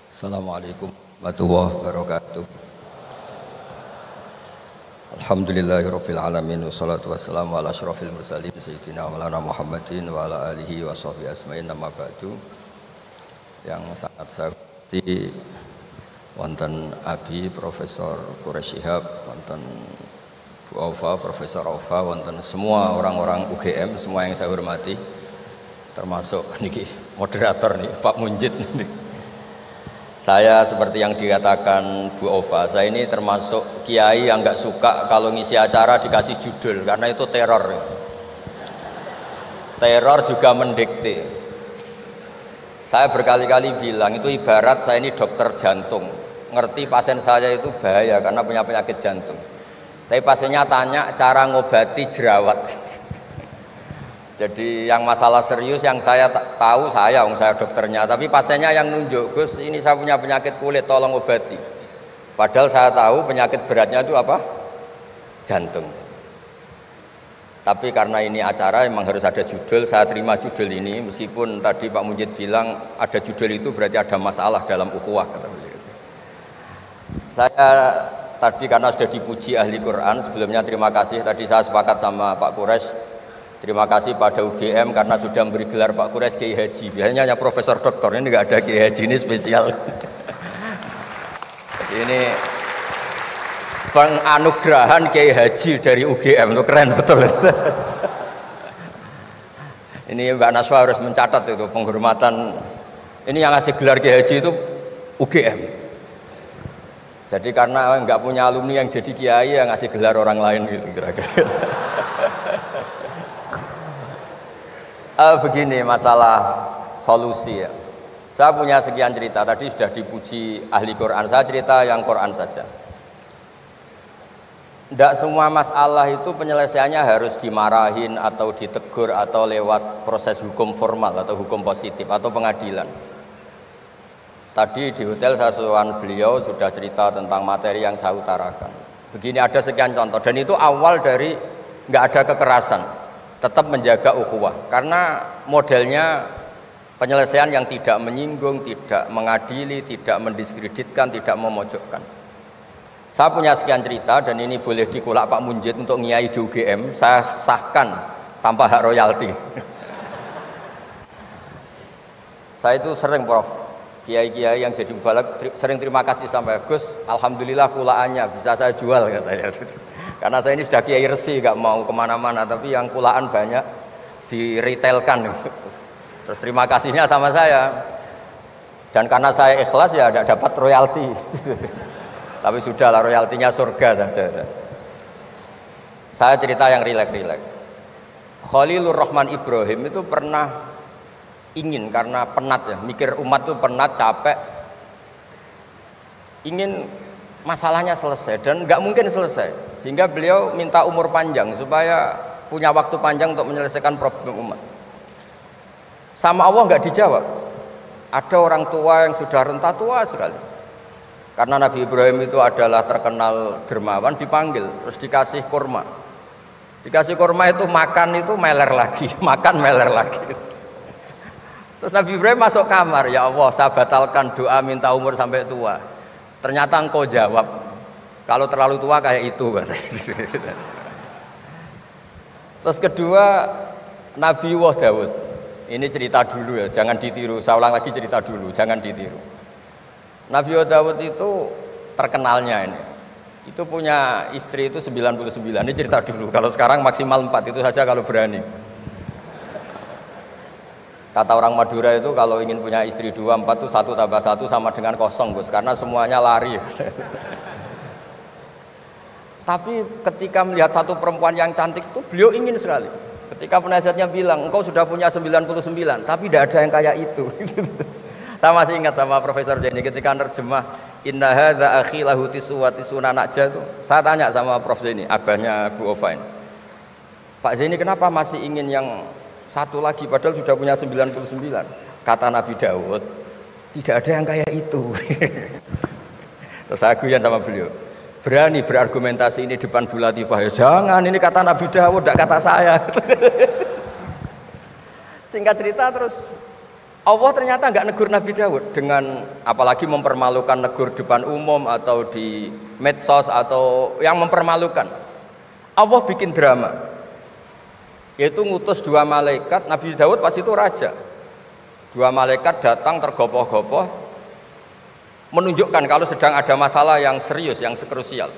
Assalamualaikum warahmatullahi wabarakatuh. Alhamdulillahirabbil alamin wassalatu wassalamu ala asyrofil mursalin sayyidina maulana Muhammadin wa ala alihi wa sahbihi asma'in amma ba'du. Yang sangat saya hormati wonten Abi Profesor Quraish Shihab, wonten Bu Aufa, Profesor Aufa, wonten semua orang-orang UGM, semua yang saya hormati, termasuk niki moderator nih Pak Munjid nih. Saya seperti yang dikatakan Bu Aufa, saya ini termasuk kiai yang nggak suka kalau ngisi acara dikasih judul, karena itu teror. Teror juga mendikte. Saya berkali-kali bilang itu ibarat saya ini dokter jantung, ngerti pasien saya itu bahaya karena punya penyakit jantung. Tapi pasiennya tanya cara ngobati jerawat. Jadi yang masalah serius yang saya tahu saya dokternya, tapi pasiennya yang nunjuk, Gus ini saya punya penyakit kulit, tolong obati. Padahal saya tahu penyakit beratnya itu apa? Jantung. Tapi karena ini acara memang harus ada judul, saya terima judul ini, meskipun tadi Pak Munjid bilang ada judul itu berarti ada masalah dalam ukhuwah, kata beliau. Saya tadi karena sudah dipuji ahli Quran, sebelumnya terima kasih, tadi saya sepakat sama Pak Quraish. Terima kasih pada UGM karena sudah memberi gelar Pak Quraish Kiai Haji. Biasanya hanya Profesor Doktor, ini nggak ada Kiai Haji, ini spesial. Ini penganugerahan Kiai Haji dari UGM, itu keren betul. Ini Mbak Naswa harus mencatat itu penghormatan. Ini yang ngasih gelar Kiai Haji itu UGM. Jadi karena nggak punya alumni yang jadi kiai, yang ngasih gelar orang lain gitu kira-kira. Begini masalah solusi ya. Saya punya sekian cerita, tadi sudah dipuji ahli Quran, saya cerita yang Quran saja. Tidak semua masalah itu penyelesaiannya harus dimarahin atau ditegur atau lewat proses hukum formal atau hukum positif atau pengadilan. Tadi di hotel saya sowan beliau sudah cerita tentang materi yang saya utarakan. Begini ada sekian contoh, dan itu awal dari nggak ada kekerasan, tetap menjaga ukhuwah, karena modelnya penyelesaian yang tidak menyinggung, tidak mengadili, tidak mendiskreditkan, tidak memojokkan. Saya punya sekian cerita dan ini boleh dikulak Pak Munjid untuk ngiai di UGM, saya sahkan tanpa hak royalti. Saya itu sering Prof, kiai-kiai yang jadi mubalak sering terima kasih sampai Gus, alhamdulillah kulaannya bisa saya jual katanya. Karena saya ini sudah kiai resi, gak mau kemana-mana, tapi yang kulaan banyak diretailkan. Terus terima kasihnya sama saya. Dan karena saya ikhlas ya tidak dapat royalti. Tapi sudahlah, royaltinya surga saja. Saya cerita yang rileks-rileks. Khalilur Rahman Ibrahim itu pernah ingin, karena penat ya, mikir umat itu penat, capek, ingin masalahnya selesai dan nggak mungkin selesai. Sehingga beliau minta umur panjang supaya punya waktu panjang untuk menyelesaikan problem umat. Sama Allah nggak dijawab. Ada orang tua yang sudah renta tua sekali. Karena Nabi Ibrahim itu adalah terkenal dermawan, dipanggil, terus dikasih kurma. Dikasih kurma itu makan itu meler lagi, makan meler lagi. Terus Nabi Ibrahim masuk kamar, ya Allah saya batalkan doa minta umur sampai tua. Ternyata engkau jawab, kalau terlalu tua kayak itu. Terus kedua, Nabi Daud. Ini cerita dulu ya, jangan ditiru. Saya ulang lagi cerita dulu, jangan ditiru. Nabi Daud itu terkenalnya ini. Itu punya istri itu 99. Ini cerita dulu. Kalau sekarang maksimal 4 itu saja kalau berani. Kata orang Madura itu kalau ingin punya istri 2, 4 itu 1 tambah 1 sama dengan 0 Gus, karena semuanya lari. Tapi ketika melihat satu perempuan yang cantik itu beliau ingin sekali. Ketika penasihatnya bilang engkau sudah punya 99, tapi tidak ada yang kayak itu. Saya masih ingat sama Profesor Zaini ketika nerjemah Inna hadza akhi lahu tisuna najah itu. Saya tanya sama Prof Zaini, abahnya Bu Ovain, Pak Zaini kenapa masih ingin yang satu lagi padahal sudah punya 99? Kata Nabi Daud, tidak ada yang kayak itu. Terus saya guyon sama beliau, berani berargumentasi ini depan Bu Latifah, ya jangan, ini kata Nabi Daud, tidak kata saya. Singkat cerita terus Allah ternyata nggak negur Nabi Daud dengan apalagi mempermalukan, negur depan umum atau di medsos atau yang mempermalukan. Allah bikin drama, yaitu ngutus 2 malaikat. Nabi Daud pas itu raja. 2 malaikat datang tergopoh-gopoh menunjukkan kalau sedang ada masalah yang serius, yang krusial.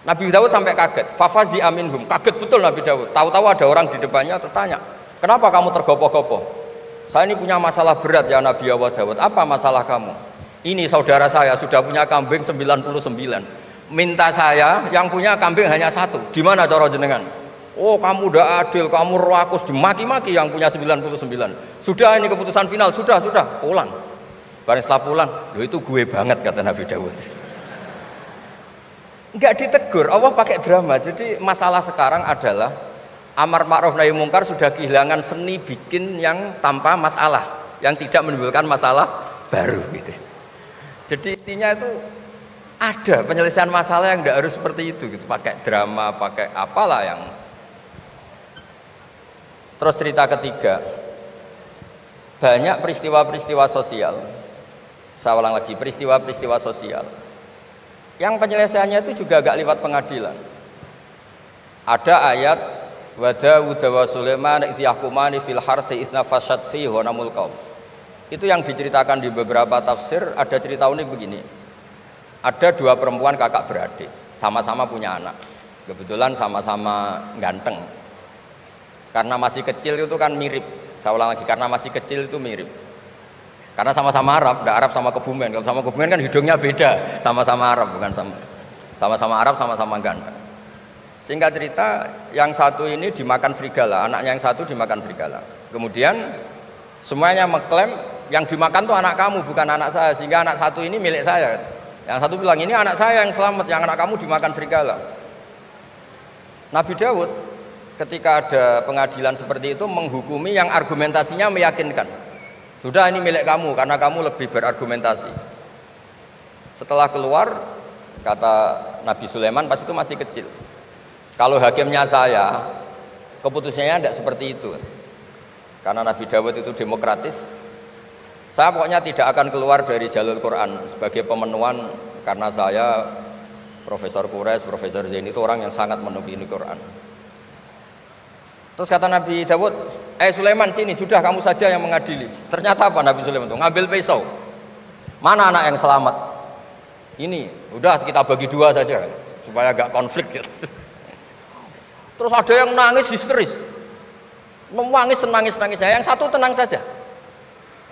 Nabi Daud sampai kaget, fafazi aminhum, kaget betul Nabi Daud. Tahu-tahu ada orang di depannya terus tanya, kenapa kamu tergopoh-gopoh? Saya ini punya masalah berat ya Nabi Allah Daud. Apa masalah kamu? Ini saudara saya sudah punya kambing 99. Minta saya yang punya kambing hanya 1. Gimana cara jenengan? Oh kamu udah adil, kamu rakus, dimaki-maki yang punya 99. Sudah ini keputusan final, sudah, pulang. Bareng setelah pulang, loh itu gue banget kata Nabi Daud. Enggak ditegur, Allah pakai drama. Jadi masalah sekarang adalah amar ma'ruf nahi mungkar sudah kehilangan seni bikin yang tanpa masalah, yang tidak menimbulkan masalah baru gitu. Jadi intinya itu ada penyelesaian masalah yang tidak harus seperti itu gitu, pakai drama, pakai apalah yang. Terus cerita ketiga, banyak peristiwa-peristiwa sosial. Saya ulang lagi, peristiwa-peristiwa sosial yang penyelesaiannya itu juga agak lewat pengadilan. Ada ayat wa Daud wa Sulaiman idh yahkumani fil harthi idh nafashat fihi wa namul qaum. Itu yang diceritakan di beberapa tafsir. Ada cerita unik begini. Ada 2 perempuan kakak beradik, sama-sama punya anak. Kebetulan sama-sama ganteng. Karena masih kecil itu kan mirip. Saya ulang lagi, karena masih kecil itu mirip. Karena sama-sama Arab, enggak Arab sama Kebumen. Kalau sama Kebumen kan hidungnya beda, sama-sama Arab bukan sama-sama Arab, sama-sama ganteng. Singkat cerita, yang satu ini dimakan serigala, anaknya yang satu dimakan serigala. Kemudian semuanya mengklaim yang dimakan tuh anak kamu, bukan anak saya, sehingga anak satu ini milik saya. Yang satu bilang ini anak saya yang selamat, yang anak kamu dimakan serigala. Nabi Daud ketika ada pengadilan seperti itu menghukumi yang argumentasinya meyakinkan. Sudah ini milik kamu karena kamu lebih berargumentasi. Setelah keluar, kata Nabi Sulaiman pas itu masih kecil. Kalau hakimnya saya, keputusannya tidak seperti itu. Karena Nabi Dawud itu demokratis. Saya pokoknya tidak akan keluar dari jalur Quran sebagai pemenuhan, karena saya Profesor Quraisy, Profesor Zain itu orang yang sangat menuhi Quran. Terus kata Nabi Dawud, Sulaiman sini, sudah kamu saja yang mengadili. Ternyata apa Nabi Sulaiman itu? Ngambil pisau. Mana anak yang selamat? Ini, udah kita bagi 2 saja supaya agak konflik gitu. Terus ada yang nangis histeris, menangis nangis, yang satu tenang saja.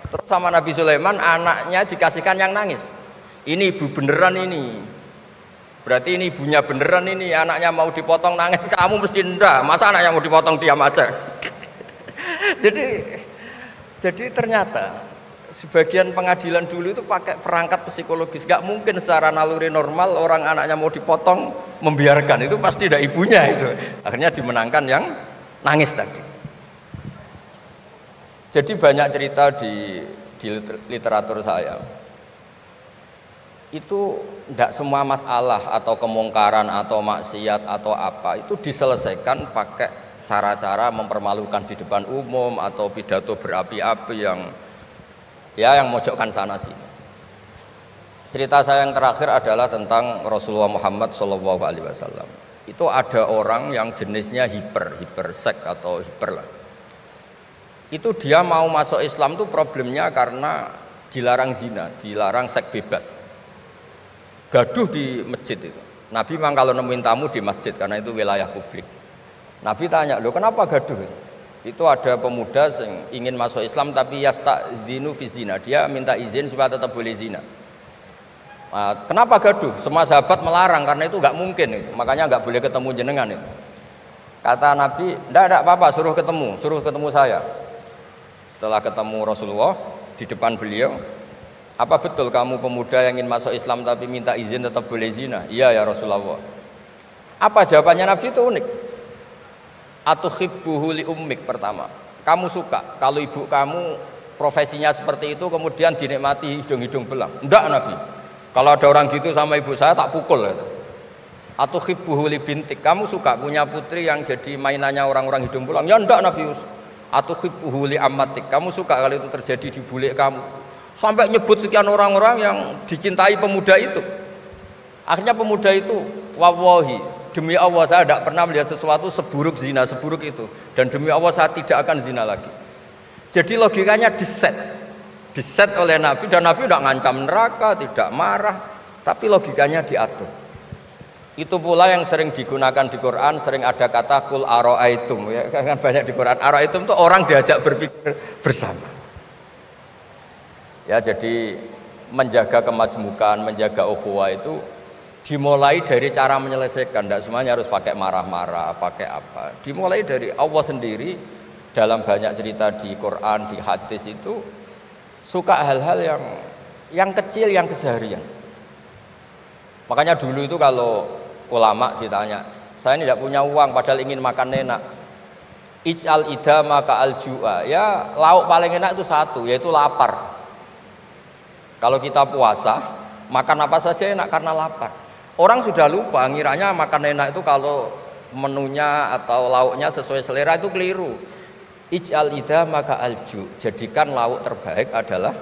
Terus sama Nabi Sulaiman anaknya dikasihkan yang nangis. Ini ibu beneran ini, berarti ini ibunya beneran ini, anaknya mau dipotong nangis, kamu mesti ndak, masa anaknya mau dipotong diam aja. jadi ternyata sebagian pengadilan dulu itu pakai perangkat psikologis, gak mungkin secara naluri normal orang anaknya mau dipotong membiarkan, itu pasti tidak ibunya itu. Akhirnya dimenangkan yang nangis tadi. Jadi banyak cerita di literatur saya. Itu tidak semua masalah atau kemungkaran atau maksiat atau apa itu diselesaikan pakai cara-cara mempermalukan di depan umum atau pidato berapi-api yang mojokkan sana sini. Cerita saya yang terakhir adalah tentang Rasulullah Muhammad SAW. Itu ada orang yang jenisnya hipersek atau hiper lah. Itu dia mau masuk Islam tuh problemnya karena dilarang zina, dilarang seks bebas. Gaduh di masjid itu. Nabi memang kalau nemuin tamu di masjid karena itu wilayah publik. Nabi tanya, "Loh kenapa gaduh?" Itu ada pemuda yang ingin masuk Islam tapi yasta'dzinu fi zina. Dia minta izin supaya tetap boleh zina. Nah, kenapa gaduh? Semua sahabat melarang karena itu nggak mungkin itu. Makanya nggak boleh ketemu jenengan itu. Kata Nabi, "Enggak apa-apa, suruh ketemu saya." Setelah ketemu Rasulullah di depan beliau, "Apa betul kamu pemuda yang ingin masuk Islam tapi minta izin tetap boleh zina?" "Iya ya Rasulullah." Apa jawabannya Nabi itu unik. Atuhibbuhu li ummik, pertama. Kamu suka kalau ibu kamu profesinya seperti itu kemudian dinikmati hidung-hidung belang? Enggak Nabi. Kalau ada orang gitu sama ibu saya tak pukul. Atuhibbuhu li bintik. Kamu suka punya putri yang jadi mainannya orang-orang hidung belang? Ya enggak Nabi. atuhibbuhu li ammatik, kamu suka kalau itu terjadi di bule kamu, sampai nyebut sekian orang-orang yang dicintai pemuda itu. Akhirnya pemuda itu, wallahi, demi Allah saya tidak pernah melihat sesuatu seburuk zina, seburuk itu, dan demi Allah saya tidak akan zina lagi. Jadi logikanya diset oleh Nabi, dan Nabi tidak ngancam neraka, tidak marah, tapi logikanya diatur. Itu pula yang sering digunakan di Quran, sering ada kata kul aro'aitum, ya kan banyak di Quran. Aro'aitum itu orang diajak berpikir bersama. Ya, jadi menjaga kemajmukan, menjaga ukhuwah itu dimulai dari cara menyelesaikan. Tidak semuanya harus pakai marah-marah, pakai apa. Dimulai dari Allah sendiri dalam banyak cerita di Quran, di hadis itu suka hal-hal yang kecil, yang keseharian. Makanya dulu itu kalau ulama ditanya, saya ini tidak punya uang padahal ingin makan enak, ij'al idama ka'al ju'a, ya lauk paling enak itu satu, yaitu lapar. Kalau kita puasa, makan apa saja enak karena lapar. Orang sudah lupa, ngiranya makan enak itu kalau menunya atau lauknya sesuai selera, itu keliru. Ij'al idama ka'al ju', jadikan lauk terbaik adalah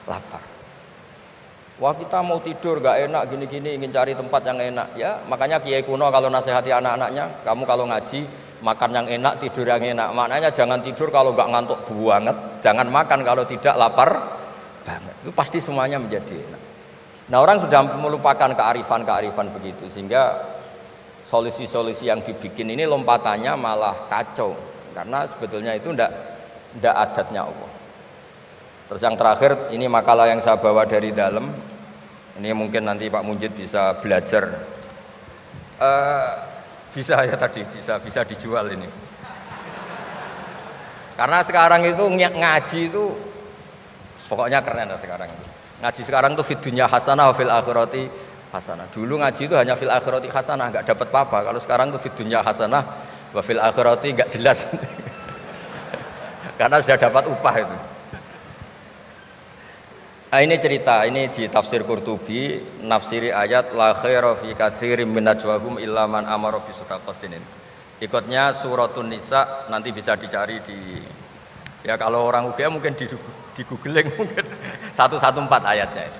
lapar. Wah, kita mau tidur gak enak gini-gini, ingin cari tempat yang enak. Ya, makanya Kiai kuno kalau nasihati anak-anaknya, kamu kalau ngaji makan yang enak, tidur yang enak. Maknanya jangan tidur kalau gak ngantuk banget, jangan makan kalau tidak lapar banget. Itu pasti semuanya menjadi enak. Nah, orang sudah melupakan kearifan-kearifan begitu, sehingga solusi-solusi yang dibikin ini lompatannya malah kacau, karena sebetulnya itu ndak adatnya Allah. Terus yang terakhir, ini makalah yang saya bawa dari dalam. Ini mungkin nanti Pak Munjid bisa belajar. Bisa ya tadi, bisa dijual ini. Karena sekarang itu ngaji itu pokoknya keren lah sekarang itu. Ngaji sekarang tuh fid dunya hasanah wa fil akhirati hasanah. Dulu ngaji itu hanya fil akhirati hasanah, enggak dapat apa-apa. Kalau sekarang tuh fid dunya hasanah wa fil akhirati enggak jelas. Karena sudah dapat upah itu. Nah, ini cerita, ini di tafsir Qurtubi, nafsiri ayat la khaira fi katsirin min najwahum illa man amara bi shadaqatin. Ikutnya suratun Nisa, nanti bisa dicari di, ya kalau orang UGM mungkin di googling mungkin 114 ayatnya.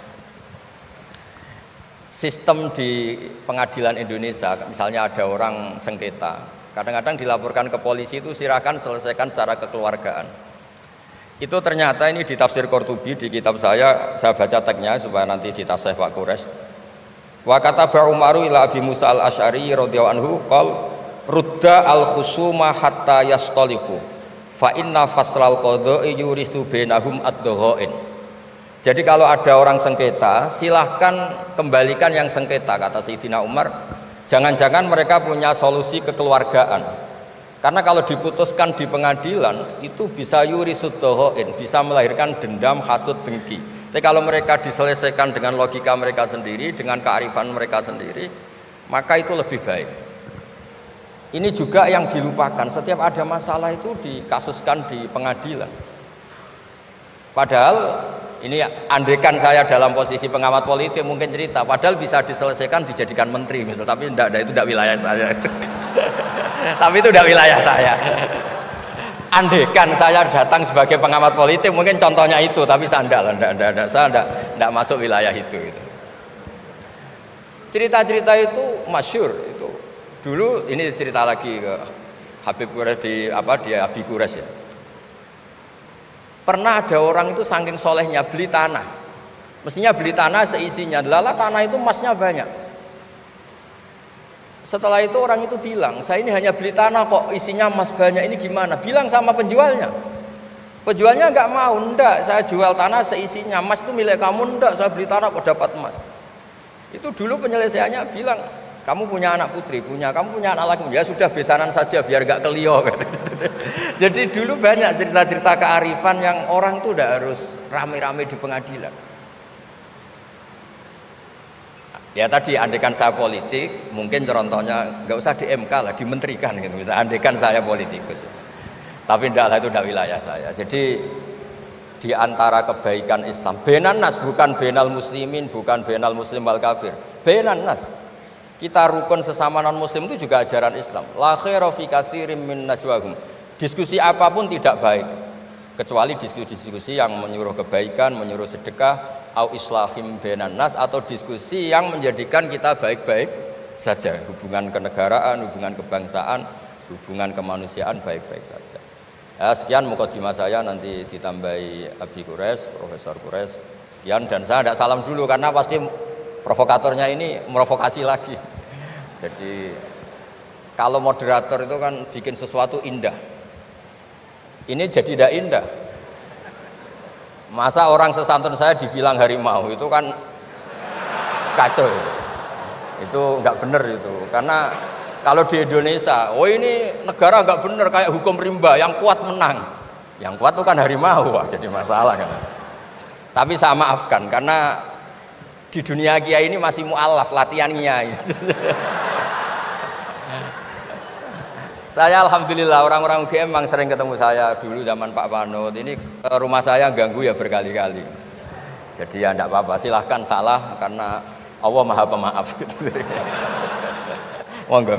Sistem di pengadilan Indonesia, misalnya ada orang sengketa, kadang-kadang dilaporkan ke polisi itu silakan selesaikan secara kekeluargaan. Itu ternyata ini di tafsir Qurtubi, di kitab saya baca teksnya supaya nanti ditasih Pak Quraisy. Wa kataba Umaru ila Abi Musa al-Asy'ari radhiyallahu anhu qol rudda al-khusuma hatta yastalihu fa inna faslal qada'i yuristu bainahum ad-dhaghain. Jadi kalau ada orang sengketa, silahkan kembalikan yang sengketa, kata Sayyidina Umar. Jangan-jangan mereka punya solusi kekeluargaan. Karena kalau diputuskan di pengadilan itu bisa yurisud dhaghain, bisa melahirkan dendam, hasud, dengki. Tapi kalau mereka diselesaikan dengan logika mereka sendiri, dengan kearifan mereka sendiri, maka itu lebih baik. Ini juga yang dilupakan, setiap ada masalah itu dikasuskan di pengadilan. Padahal ini andaikan saya dalam posisi pengamat politik mungkin cerita, padahal bisa diselesaikan dijadikan menteri misal, tapi itu tidak wilayah saya. Tapi itu tidak wilayah saya. Andaikan saya datang sebagai pengamat politik mungkin contohnya itu, tapi saya tidak masuk wilayah itu. Cerita-cerita itu masyhur itu. Dulu ini cerita lagi ke Habib Quraisy di Abi Quraisy ya. Pernah ada orang itu saking solehnya beli tanah. Mestinya beli tanah seisinya. Lala tanah itu emasnya banyak. Setelah itu orang itu bilang, saya ini hanya beli tanah kok isinya emas banyak, ini gimana? Bilang sama penjualnya. Penjualnya nggak mau, enggak, saya jual tanah seisinya, emas itu milik kamu, enggak, saya beli tanah kok dapat emas. Itu dulu penyelesaiannya bilang, kamu punya anak putri, kamu punya anak laki, ya sudah besanan saja biar nggak kelio. Jadi dulu banyak cerita-cerita kearifan yang orang itu udah harus rame-rame di pengadilan. Ya tadi andaikan saya politik, mungkin contohnya nggak usah di MK lah, dimenterikan gitu. Misalnya andaikan saya politikus, tapi tidak, itu tidak wilayah saya. Jadi di antara kebaikan Islam, benan nas, bukan benal muslimin, bukan benal muslim wal kafir, benan nas. Kita rukun sesama non muslim itu juga ajaran Islam. La khaira fi katsirin min najwahum. Diskusi apapun tidak baik kecuali diskusi-diskusi yang menyuruh kebaikan, menyuruh sedekah, au islahim bainan nas, atau diskusi yang menjadikan kita baik-baik saja, hubungan kenegaraan, hubungan kebangsaan, hubungan kemanusiaan baik-baik saja. Ya, sekian mukadimah saya, nanti ditambahi Abi Kures, Profesor Kures. Sekian, dan saya tidak salam dulu karena pasti provokatornya ini merovokasi lagi. Jadi kalau moderator itu kan bikin sesuatu indah. Ini jadi tidak indah. Masa orang sesantun saya dibilang harimau, itu kan kacau itu. Itu nggak benar itu. Karena kalau di Indonesia, oh ini negara nggak benar kayak hukum rimba, yang kuat menang. Yang kuat itu kan harimau, wah, jadi masalah kan. Tapi saya maafkan karena di dunia kiai ini masih mu'alaf latihan kiai. Saya alhamdulillah orang-orang UGM memang sering ketemu saya dulu zaman Pak Panut. Ini rumah saya ganggu ya berkali-kali. Jadi ya enggak apa-apa, silahkan salah karena Allah Maha Pemaaf gitu. Monggo.